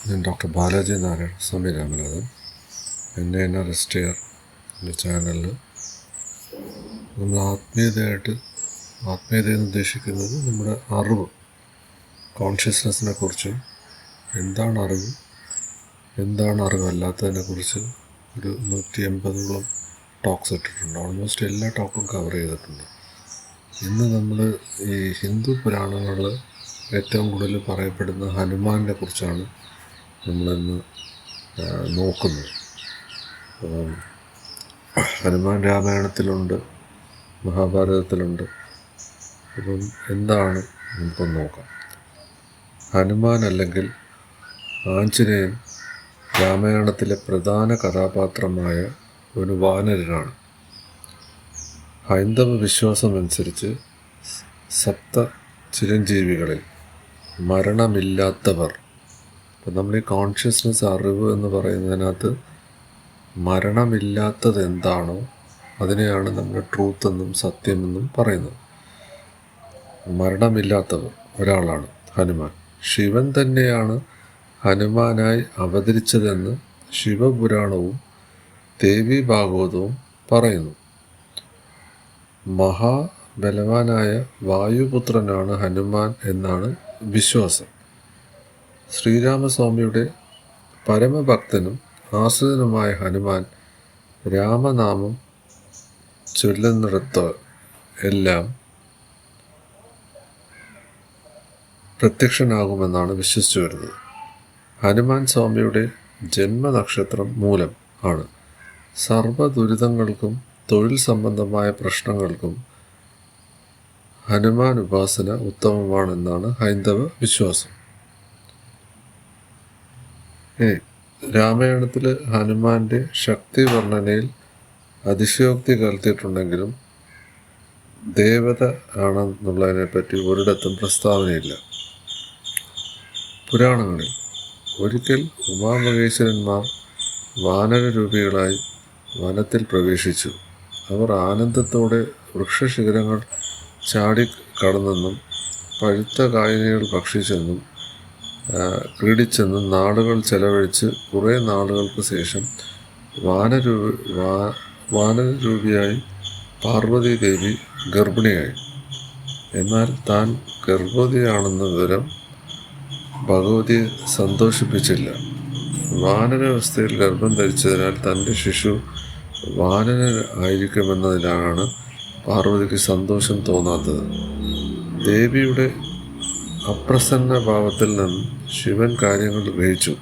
ഞാൻ ഡോക്ടർ ബാലാജി നാരായണ സ്വാമി Ramanathan. NANR STR എൻ്റെ ചാനലിൽ നമ്മൾ ആത്മീയതയെന്ന് ഉദ്ദേശിക്കുന്നത് നമ്മുടെ അറിവ്, കോൺഷ്യസ്നെസ്സിനെ കുറിച്ചും എന്താണ് അറിവ്, എന്താണ് അറിവല്ലാത്തതിനെ കുറിച്ച് ഒരു 180ഓളം ടോക്സ് ഇട്ടിട്ടുണ്ട്. ഓൾമോസ്റ്റ് എല്ലാ ടോക്കും കവർ ചെയ്തിട്ടുണ്ട്. ഇന്ന് നമ്മൾ ഈ ഹിന്ദു പുരാണങ്ങളിൽ ഏറ്റവും കൂടുതൽ പറയപ്പെടുന്ന ഹനുമാനെ കുറിച്ചാണ് നമ്മളിന്ന് നോക്കുന്നത്. ഹനുമാൻ രാമായണത്തിലുണ്ട്, മഹാഭാരതത്തിലുണ്ട്. അപ്പം എന്താണ് നമുക്കൊന്ന് നോക്കാം. ഹനുമാൻ അല്ലെങ്കിൽ ആഞ്ജനേയൻ രാമായണത്തിലെ പ്രധാന കഥാപാത്രമായ ഒരു വാനരനാണ്. ഹൈന്ദവ വിശ്വാസമനുസരിച്ച് സപ്ത ചിരഞ്ജീവികളിൽ മരണമില്ലാത്തവർ, അപ്പം നമ്മൾ ഈ കോൺഷ്യസ്നെസ്, അറിവ് എന്ന് പറയുന്നതിനകത്ത് മരണമില്ലാത്തത് എന്താണോ അതിനെയാണ് നമ്മൾ ട്രൂത്ത് എന്നും സത്യമെന്നും പറയുന്നത്. മരണമില്ലാത്തവർ ഒരാളാണ് ഹനുമാൻ. ശിവൻ തന്നെയാണ് ഹനുമാനായി അവതരിച്ചതെന്ന് ശിവപുരാണവും ദേവി ഭാഗവതവും പറയുന്നു. മഹാബലവാനായ വായുപുത്രനാണ് ഹനുമാൻ എന്നാണ് വിശ്വാസം. ശ്രീരാമസ്വാമിയുടെ പരമഭക്തനും ആശ്രിതനുമായ ഹനുമാൻ രാമനാമം ചൊല്ലുന്നിടത്ത് എല്ലാം പ്രത്യക്ഷനാകുമെന്നാണ് വിശ്വസിച്ചു വരുന്നത്. ഹനുമാൻ സ്വാമിയുടെ ജന്മനക്ഷത്രം മൂലം ആണ് സർവ്വ ദുരിതങ്ങൾക്കും തൊഴിൽ സംബന്ധമായ പ്രശ്നങ്ങൾക്കും ഹനുമാൻ ഉപാസന ഉത്തമമാണെന്നാണ് ഹൈന്ദവ വിശ്വാസം. രാമായണത്തിൽ ഹനുമാന്റെ ശക്തി വർണ്ണനയിൽ അതിശയോക്തി കലർത്തിയിട്ടുണ്ടെങ്കിലും ദേവത ആണെന്നുള്ളതിനെപ്പറ്റി ഒരിടത്തും പ്രസ്താവനയില്ല. പുരാണങ്ങളിൽ ഒരിക്കൽ ഉമാമഹേശ്വരന്മാർ വാനരരൂപികളായി വനത്തിൽ പ്രവേശിച്ചു. അവർ ആനന്ദത്തോടെ വൃക്ഷശിഖരങ്ങൾ ചാടി കടന്നെന്നും പഴുത്ത കായികൾ ഭക്ഷിച്ചെന്നും ക്രീഡിച്ചെന്നും നാളുകൾ ചെലവഴിച്ച് കുറേ നാളുകൾക്ക് ശേഷം വാനരരൂപിയായി പാർവതി ദേവി ഗർഭിണിയായി. എന്നാൽ താൻ ഗർഭവതിയാണെന്ന വിവരം ഭഗവതിയെ സന്തോഷിപ്പിച്ചില്ല. വാനരാവസ്ഥയിൽ ഗർഭം ധരിച്ചതിനാൽ തൻ്റെ ശിശു വാനരൻ ആയിരിക്കുമെന്നതിലാണ് പാർവതിക്ക് സന്തോഷം തോന്നാത്തത്. ദേവിയുടെ അപ്രസന്ന ഭാവത്തിൽ നിന്ന് ശിവൻ കാര്യങ്ങൾ ഗ്രഹിച്ചു.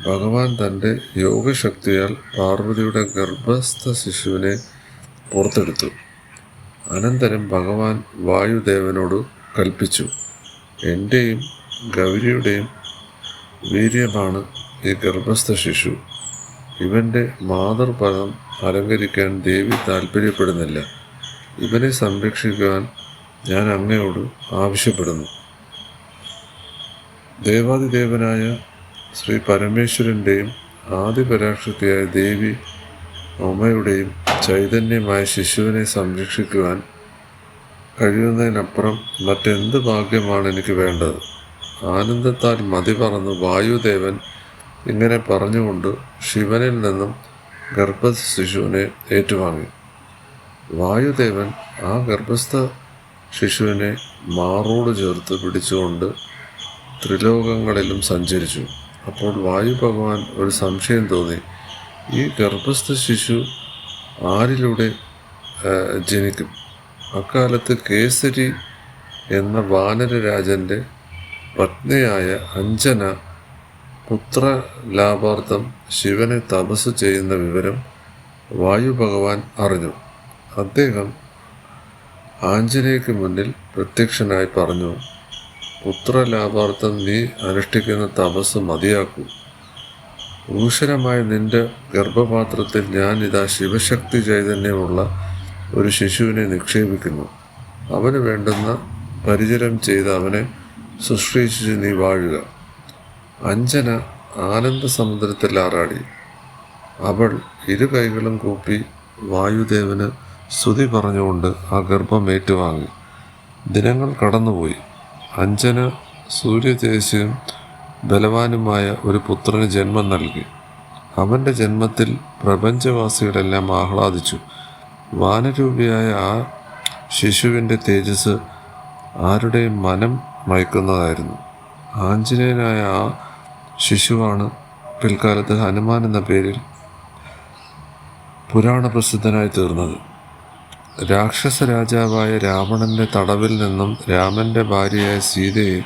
ഭഗവാൻ തൻ്റെ യോഗശക്തിയാൽ പാർവതിയുടെ ഗർഭസ്ഥ ശിശുവിനെ പുറത്തെടുത്തു. അനന്തരം ഭഗവാൻ വായുദേവനോട് കൽപ്പിച്ചു, എൻ്റെയും ഗൗരിയുടെയും വീര്യമാണ് ഈ ഗർഭസ്ഥ ശിശു. ഇവൻ്റെ മാതൃപദം അലങ്കരിക്കാൻ ദേവി താല്പര്യപ്പെടുന്നില്ല. ഇവനെ സംരക്ഷിക്കുവാൻ ഞാൻ അങ്ങയോട് ആവശ്യപ്പെടുന്നു. ദേവാദിദേവനായ ശ്രീ പരമേശ്വരൻ്റെയും ആദിപരാശക്തിയായ ദേവി ഉമയുടെയും ചൈതന്യമായ ശിശുവിനെ സംരക്ഷിക്കുവാൻ കഴിയുന്നതിനപ്പുറം മറ്റെന്ത് ഭാഗ്യമാണ് എനിക്ക് വേണ്ടത്? ആനന്ദത്താൽ മതി പറന്ന് വായുദേവൻ ഇങ്ങനെ പറഞ്ഞുകൊണ്ട് ശിവനിൽ നിന്നും ഗർഭസ്ഥ ശിശുവിനെ ഏറ്റുവാങ്ങി. വായുദേവൻ ആ ഗർഭസ്ഥ ശിശുവിനെ മാറോട് ചേർത്ത് പിടിച്ചുകൊണ്ട് ത്രിലോകങ്ങളിലും സഞ്ചരിച്ചു. അപ്പോൾ വായു ഭഗവാൻ ഒരു സംശയം തോന്നി. ഈ ഗർഭസ്ഥ ശിശു ആരിലൂടെ ജനിക്കും? അക്കാലത്ത് കേസരി എന്ന വാനരരാജൻ്റെ പത്നിയായ അഞ്ജന പുത്രലാഭാർത്ഥം ശിവനെ തപസ് ചെയ്യുന്ന വിവരം വായു ഭഗവാൻ അറിഞ്ഞു. അദ്ദേഹം ആഞ്ജനേയക്ക് മുന്നിൽ പ്രത്യക്ഷനായി പറഞ്ഞു, പുത്രലാഭാർത്ഥം നീ അനുഷ്ഠിക്കുന്ന തപസ് മതിയാക്കൂ. ഊഷരമായ നിന്റെ ഗർഭപാത്രത്തിൽ ഞാനിതാ ശിവശക്തി ചൈതന്യമുള്ള ഒരു ശിശുവിനെ നിക്ഷേപിക്കുന്നു. അവന് വേണ്ടുന്ന പരിചരം ചെയ്ത് അവനെ ശുശ്രൂഷിച്ച് നീ വാഴുക. അഞ്ജന ആനന്ദ സമുദ്രത്തിൽ ആറാടി. അവൾ ഇരു കൈകളും കൂപ്പി വായുദേവന് സ്തുതി പറഞ്ഞുകൊണ്ട് ആ ഗർഭം ഏറ്റുവാങ്ങി. ദിനങ്ങൾ കടന്നുപോയി. അഞ്ജന സൂര്യതേജസ്സും ബലവാനുമായ ഒരു പുത്രന് ജന്മം നൽകി. അവൻ്റെ ജന്മത്തിൽ പ്രപഞ്ചവാസികളെല്ലാം ആഹ്ലാദിച്ചു. വാനരൂപിയായ ആ ശിശുവിൻ്റെ തേജസ് ആരുടെയും മനം മയക്കുന്നതായിരുന്നു. ആഞ്ജനേയനായ ആ ശിശുവാണ് പിൽക്കാലത്ത് ഹനുമാൻ എന്ന പേരിൽ പുരാണ പ്രസിദ്ധനായി തീർന്നത്. രാക്ഷസ രാജാവായ രാവണൻ്റെ തടവിൽ നിന്നും രാമൻ്റെ ഭാര്യയായ സീതയെ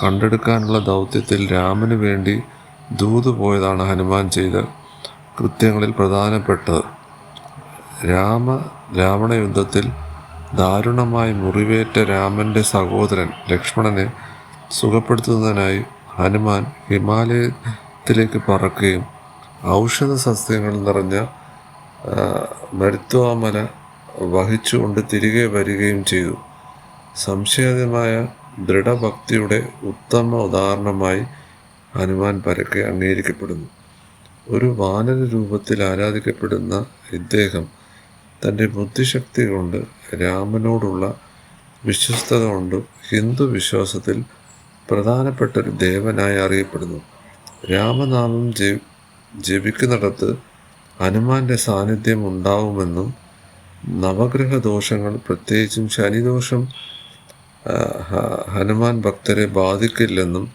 കണ്ടെടുക്കാനുള്ള ദൗത്യത്തിൽ രാമന് വേണ്ടി ദൂത് പോയതാണ് ഹനുമാൻ ചെയ്ത കൃത്യങ്ങളിൽ പ്രധാനപ്പെട്ടത്. രാവണ യുദ്ധത്തിൽ ദാരുണമായി മുറിവേറ്റ രാമൻ്റെ സഹോദരൻ ലക്ഷ്മണനെ സുഖപ്പെടുത്തുന്നതിനായി ഹനുമാൻ ഹിമാലയത്തിലേക്ക് പറക്കുകയും ഔഷധ സസ്യങ്ങൾ നിറഞ്ഞ മരുത്വാമല വഹിച്ചുകൊണ്ട് തിരികെ വരികയും ചെയ്തു. സംശയാതീതമായ ദൃഢഭക്തിയുടെ ഉത്തമ ഉദാഹരണമായി ഹനുമാൻ പരക്കെ അംഗീകരിക്കപ്പെടുന്നു. ഒരു വാനര രൂപത്തിൽ ആരാധിക്കപ്പെടുന്ന ഇദ്ദേഹം തൻ്റെ ബുദ്ധിശക്തി കൊണ്ട് രാമനോടുള്ള വിശ്വസ്തത കൊണ്ട് ഹിന്ദു വിശ്വാസത്തിൽ പ്രധാനപ്പെട്ടൊരു ദേവനായി അറിയപ്പെടുന്നു. രാമനാമം ജപിക്കുന്നിടത്ത് ഹനുമാന്റെ സാന്നിധ്യം ഉണ്ടാവുമെന്നും നവഗ്രഹ ദോഷങ്ങൾ പ്രത്യേകിച്ചും ശനിദോഷം ഹനുമാൻ ഭക്തരെ ബാധിക്കില്ലെന്നും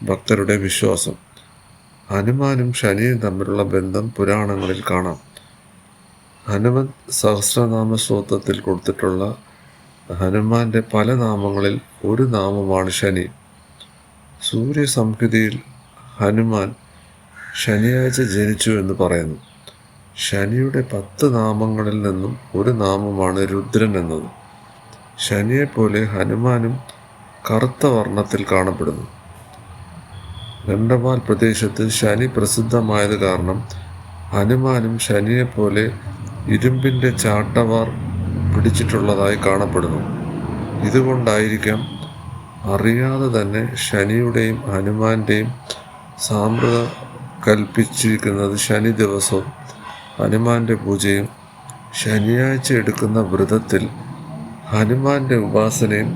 ഭക്തരുടെ വിശ്വാസം. ഹനുമാനും ശനിയും തമ്മിലുള്ള ബന്ധം പുരാണങ്ങളിൽ കാണാം. ഹനുമൻ സഹസ്രനാമ സ്തോത്രത്തിൽ കൊടുത്തിട്ടുള്ള ഹനുമാന്റെ പല നാമങ്ങളിൽ ഒരു നാമമാണ് ശനി. സൂര്യസംഹിതയിൽ ഹനുമാൻ ശനിയാഴ്ച ജനിച്ചു എന്ന് പറയുന്നു. ശനിയുടെ 10 നാമങ്ങളിൽ നിന്നും ഒരു നാമമാണ് രുദ്രൻ എന്നത്. ശനിയെപ്പോലെ ഹനുമാനും കറുത്ത വർണ്ണത്തിൽ കാണപ്പെടുന്നു. ഗണ്ഡപാൽ പ്രദേശത്ത് ശനി പ്രസിദ്ധമായത് കാരണം ഹനുമാനും ശനിയെപ്പോലെ ഇരുമ്പിൻ്റെ ചാട്ടവാർ പിടിച്ചിട്ടുള്ളതായി കാണപ്പെടുന്നു. ഇതുകൊണ്ടായിരിക്കാം അറിയാതെ തന്നെ ശനിയുടെയും ഹനുമാന്റെയും സാമ്പ്രദായം കൽപ്പിച്ചിരിക്കുന്നത് ശനി ദിവസവും ഹനുമാന്റെ പൂജയും ശനിയാഴ്ച എടുക്കുന്ന വ്രതത്തിൽ ഹനുമാന്റെ ഉപാസനയും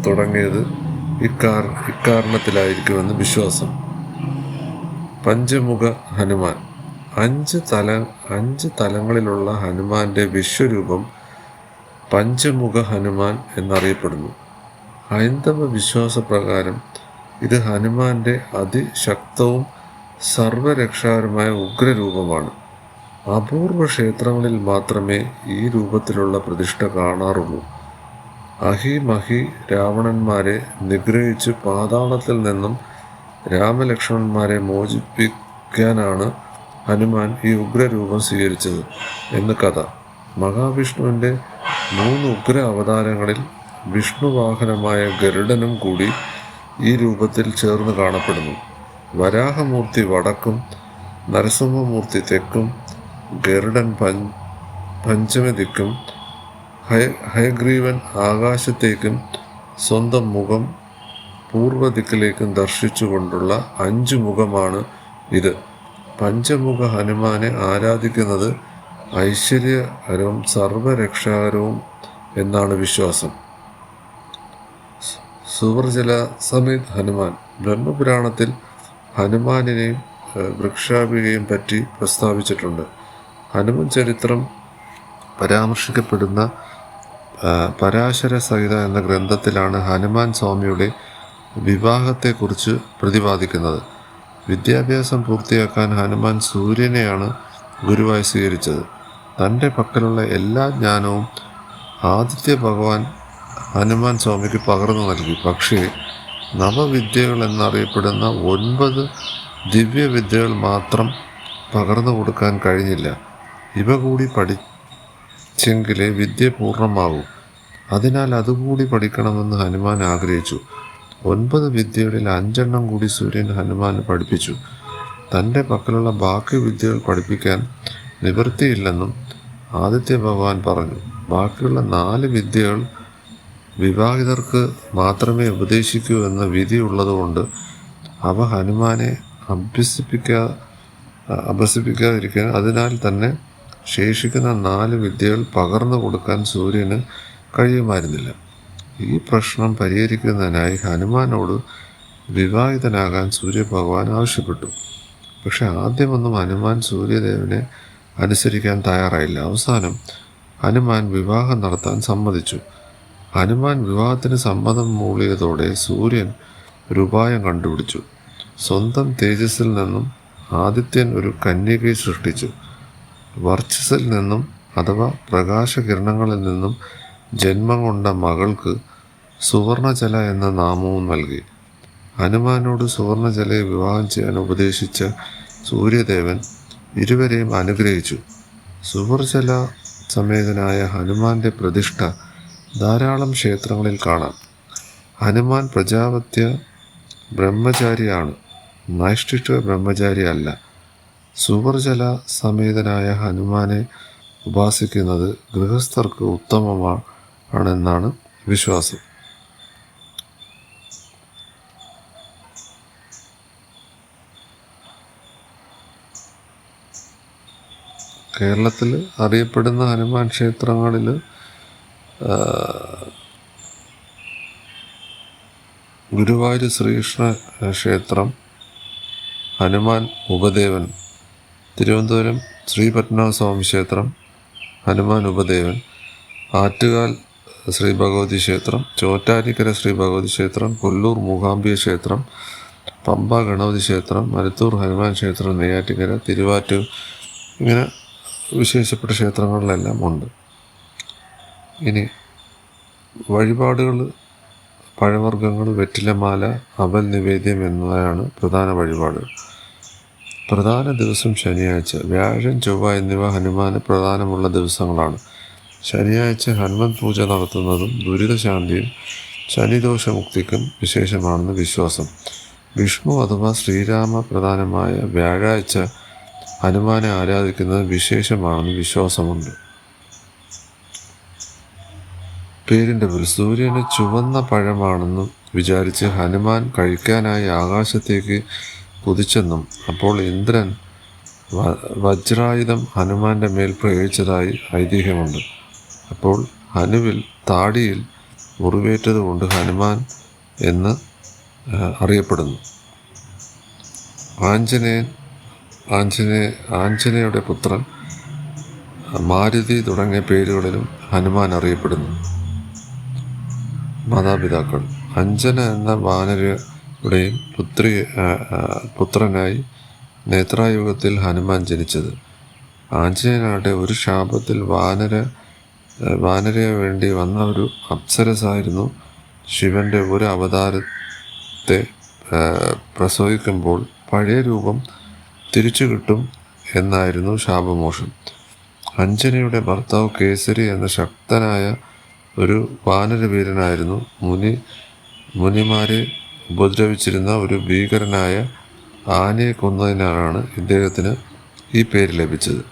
തുടങ്ങിയത് ഇക്കാരണത്തിലായിരിക്കുമെന്ന് വിശ്വാസം. പഞ്ചമുഖ ഹനുമാൻ. 5 തലങ്ങളിലുള്ള ഹനുമാന്റെ വിശ്വരൂപം പഞ്ചമുഖ ഹനുമാൻ എന്നറിയപ്പെടുന്നു. ഹൈന്ദവ വിശ്വാസപ്രകാരം ഇത് ഹനുമാന്റെ അതിശക്തവും സർവരക്ഷാകരമായ ഉഗ്രരൂപമാണ്. അപൂർവ ക്ഷേത്രങ്ങളിൽ മാത്രമേ ഈ രൂപത്തിലുള്ള പ്രതിഷ്ഠ കാണാറുള്ളൂ. അഹിമഹി രാവണന്മാരെ നിഗ്രഹിച്ച് പാതാളത്തിൽ നിന്നും രാമലക്ഷ്മണന്മാരെ മോചിപ്പിക്കാനാണ് ഹനുമാൻ ഈ ഉഗ്രരൂപം സ്വീകരിച്ചത് എന്ന് കഥ. മഹാവിഷ്ണുവിൻ്റെ 3 ഉഗ്ര അവതാരങ്ങളിൽ വിഷ്ണുവാഹനമായ ഗരുഡനും കൂടി ഈ രൂപത്തിൽ ചേർന്ന് കാണപ്പെടുന്നു. വരാഹമൂർത്തി വടക്കും നരസിംഹമൂർത്തി തെക്കും ഗരുഡൻ പഞ്ചമി ദിക്കും ഹയഗ്രീവൻ ആകാശത്തേക്കും സ്വന്തം മുഖം പൂർവ്വദിക്കിലേക്കും ദർശിച്ചുകൊണ്ടുള്ള 5 മുഖമാണ് ഇത്. പഞ്ചമുഖ ഹനുമാനെ ആരാധിക്കുന്നത് ഐശ്വര്യകരവും സർവരക്ഷാകരവും എന്നാണ് വിശ്വാസം. സുവർജല സമേത് ഹനുമാൻ. ബ്രഹ്മപുരാണത്തിൽ ഹനുമാനെയും വൃക്ഷാപികയും പറ്റി പ്രസ്താവിച്ചിട്ടുണ്ട്. ഹനുമൻ ചരിത്രം പരാമർശിക്കപ്പെടുന്ന പരാശര സഹിത എന്ന ഗ്രന്ഥത്തിലാണ് ഹനുമാൻ സ്വാമിയുടെ വിവാഹത്തെക്കുറിച്ച് പ്രതിപാദിക്കുന്നത്. വിദ്യാഭ്യാസം പൂർത്തിയാക്കാൻ ഹനുമാൻ സൂര്യനെയാണ് ഗുരുവായി സ്വീകരിച്ചത്. തൻ്റെ പക്കലുള്ള എല്ലാ ജ്ഞാനവും ആദിത്യ ഭഗവാൻ ഹനുമാൻ സ്വാമിക്ക് പകർന്നു നൽകി. പക്ഷേ നവവിദ്യകൾ എന്നറിയപ്പെടുന്ന 9 ദിവ്യവിദ്യകൾ മാത്രം പകർന്നു കൊടുക്കാൻ കഴിഞ്ഞില്ല. ഇവ കൂടി പഠിച്ചെങ്കിലേ വിദ്യ പൂർണ്ണമാകൂ. അതിനാൽ അതുകൂടി പഠിക്കണമെന്ന് ഹനുമാൻ ആഗ്രഹിച്ചു. 9 വിദ്യകളിൽ 5 കൂടി സൂര്യൻ ഹനുമാനെ പഠിപ്പിച്ചു. തൻ്റെ പക്കലുള്ള ബാക്കി വിദ്യകൾ പഠിപ്പിക്കാൻ നിവൃത്തിയില്ലെന്നും ആദിത്യ ഭഗവാൻ പറഞ്ഞു. ബാക്കിയുള്ള 4 വിദ്യകൾ വിവാഹിതർക്ക് മാത്രമേ ഉപദേശിക്കൂ എന്ന വിധി ഉള്ളതുകൊണ്ട് അവ ഹനുമാനെ അഭ്യസിപ്പിക്കാതിരിക്കാൻ, അതിനാൽ തന്നെ ശേഷിക്കുന്ന 4 വിദ്യകൾ പകർന്നു കൊടുക്കാൻ സൂര്യന് കഴിയുമായിരുന്നില്ല. ഈ പ്രശ്നം പരിഹരിക്കുന്നതിനായി ഹനുമാനോട് വിവാഹിതനാകാൻ സൂര്യഭഗവാൻ ആവശ്യപ്പെട്ടു. പക്ഷെ ആദ്യമൊന്നും ഹനുമാൻ സൂര്യദേവനെ അനുസരിക്കാൻ തയ്യാറായില്ല. അവസാനം ഹനുമാൻ വിവാഹം നടത്താൻ സമ്മതിച്ചു. ഹനുമാൻ വിവാഹത്തിന് സമ്മതം മൂളിയതോടെ സൂര്യൻ ഒരു ഉപായം കണ്ടുപിടിച്ചു. സ്വന്തം തേജസ്സിൽ നിന്നും ആദിത്യൻ ഒരു കന്യകയെ സൃഷ്ടിച്ചു. വർച്ചസിൽ നിന്നും അഥവാ പ്രകാശകിരണങ്ങളിൽ നിന്നും ജന്മം കൊണ്ട മകൾക്ക് സുവർണജല എന്ന നാമവും നൽകി. ഹനുമാനോട് സുവർണജലയെ വിവാഹം ചെയ്യാൻ ഉപദേശിച്ച സൂര്യദേവൻ ഇരുവരെയും അനുഗ്രഹിച്ചു. സുവർജല സമേതനായ ഹനുമാന്റെ പ്രതിഷ്ഠ ധാരാളം ക്ഷേത്രങ്ങളിൽ കാണാം. ഹനുമാൻ പ്രജാപത്യ ബ്രഹ്മചാരിയാണ്, നൈഷ്ഠിക ബ്രഹ്മചാരി അല്ല. സുവർജല സമേതനായ ഹനുമാനെ ഉപാസിക്കുന്നത് ഗൃഹസ്ഥർക്ക് ഉത്തമമാണെന്നാണ് വിശ്വാസം. കേരളത്തിൽ അറിയപ്പെടുന്ന ഹനുമാൻ ക്ഷേത്രങ്ങളിൽ ഗുരുവായൂർ ശ്രീകൃഷ്ണ ക്ഷേത്രം, ഹനുമാൻ ഉപദേവൻ, തിരുവനന്തപുരം ശ്രീ പത്മനാഭസ്വാമി ക്ഷേത്രം, ഹനുമാൻ ഉപദേവൻ, ആറ്റുകാൽ ശ്രീ ഭഗവതി ക്ഷേത്രം, ചോറ്റാനിക്കര ശ്രീ ഭഗവതി ക്ഷേത്രം, കൊല്ലൂർ മൂകാംബിക ക്ഷേത്രം, പമ്പ ഗണപതി ക്ഷേത്രം, മരുത്തൂർ ഹനുമാൻ ക്ഷേത്രം, നെയ്യാറ്റിക്കര, തിരുവാറ്റൂർ, ഇങ്ങനെ വിശേഷപ്പെട്ട ക്ഷേത്രങ്ങളിലെല്ലാം ഉണ്ട്. ഇനി വഴിപാടുകൾ, പഴവർഗ്ഗങ്ങൾ, വെറ്റിലമാല, അവൽ നിവേദ്യം എന്നിവയാണ് പ്രധാന വഴിപാടുകൾ. പ്രധാന ദിവസം ശനിയാഴ്ച, വ്യാഴം, ചൊവ്വ എന്നിവ ഹനുമാന് പ്രധാനമുള്ള ദിവസങ്ങളാണ്. ശനിയാഴ്ച ഹനുമാൻ പൂജ നടത്തുന്നതും ദുരിതശാന്തിയും ശനിദോഷമുക്തിക്കും വിശേഷമാണെന്ന് വിശ്വാസം. വിഷ്ണു അഥവാ ശ്രീരാമ പ്രധാനമായ വ്യാഴാഴ്ച ഹനുമാനെ ആരാധിക്കുന്നത് വിശേഷമാണെന്ന് വിശ്വാസമുണ്ട്. പേരിൻ്റെ പേരിൽ സൂര്യന് ചുവന്ന പഴമാണെന്നും വിചാരിച്ച് ഹനുമാൻ കഴിക്കാനായി ആകാശത്തേക്ക് കുതിച്ചെന്നും അപ്പോൾ ഇന്ദ്രൻ വജ്രായുധം ഹനുമാന്റെ മേൽ പ്രയോഗിച്ചതായി ഐതിഹ്യമുണ്ട്. അപ്പോൾ ഹനുവിൽ താടിയിൽ മുറിവേറ്റതുകൊണ്ട് ഹനുമാൻ എന്ന് അറിയപ്പെടുന്നു. ആഞ്ജനേയയുടെ പുത്രൻ മാരുതി തുടങ്ങിയ പേരുകളിലും ഹനുമാൻ അറിയപ്പെടുന്നു. മാതാപിതാക്കൾ: അഞ്ജന എന്ന വാനരയുടെയും പുത്രനായി നേത്രായുഗത്തിൽ ഹനുമാൻ ജനിച്ചത്. ആഞ്ജനേയനാകട്ടെ ഒരു ശാപത്തിൽ വാനരയെ വേണ്ടി വന്ന ഒരു അപ്സരസായിരുന്നു. ശിവന്റെ ഒരു അവതാരത്തെ പ്രസവിക്കുമ്പോൾ പഴയ രൂപം തിരിച്ചു കിട്ടും എന്നായിരുന്നു ശാപമോക്ഷം. അഞ്ജനയുടെ ഭർത്താവ് കേസരി എന്ന ശക്തനായ ഒരു വാനരവീരനായിരുന്നു. മുനിമാരെ ഉപദ്രവിച്ചിരുന്ന ഒരു ഭീകരനായ ആനയെ കൊന്നതിനാലാണ് ഇദ്ദേഹത്തിന് ഈ പേര് ലഭിച്ചത്.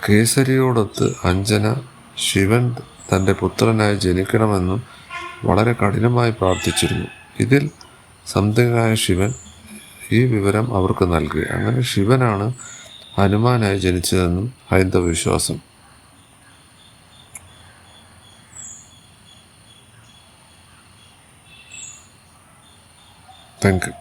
കേസരിയോടൊത്ത് അഞ്ജന ശിവൻ തൻ്റെ പുത്രനായി ജനിക്കണമെന്നും വളരെ കഠിനമായി പ്രാർത്ഥിച്ചിരുന്നു. ഇതിൽ സംതൃപ്തനായ ശിവൻ ഈ വിവരം അവർക്ക് നൽകി. അങ്ങനെ ശിവനാണ് ഹനുമാനായി ജനിച്ചതെന്നും ഹൈന്ദവ വിശ്വാസം. Thank you.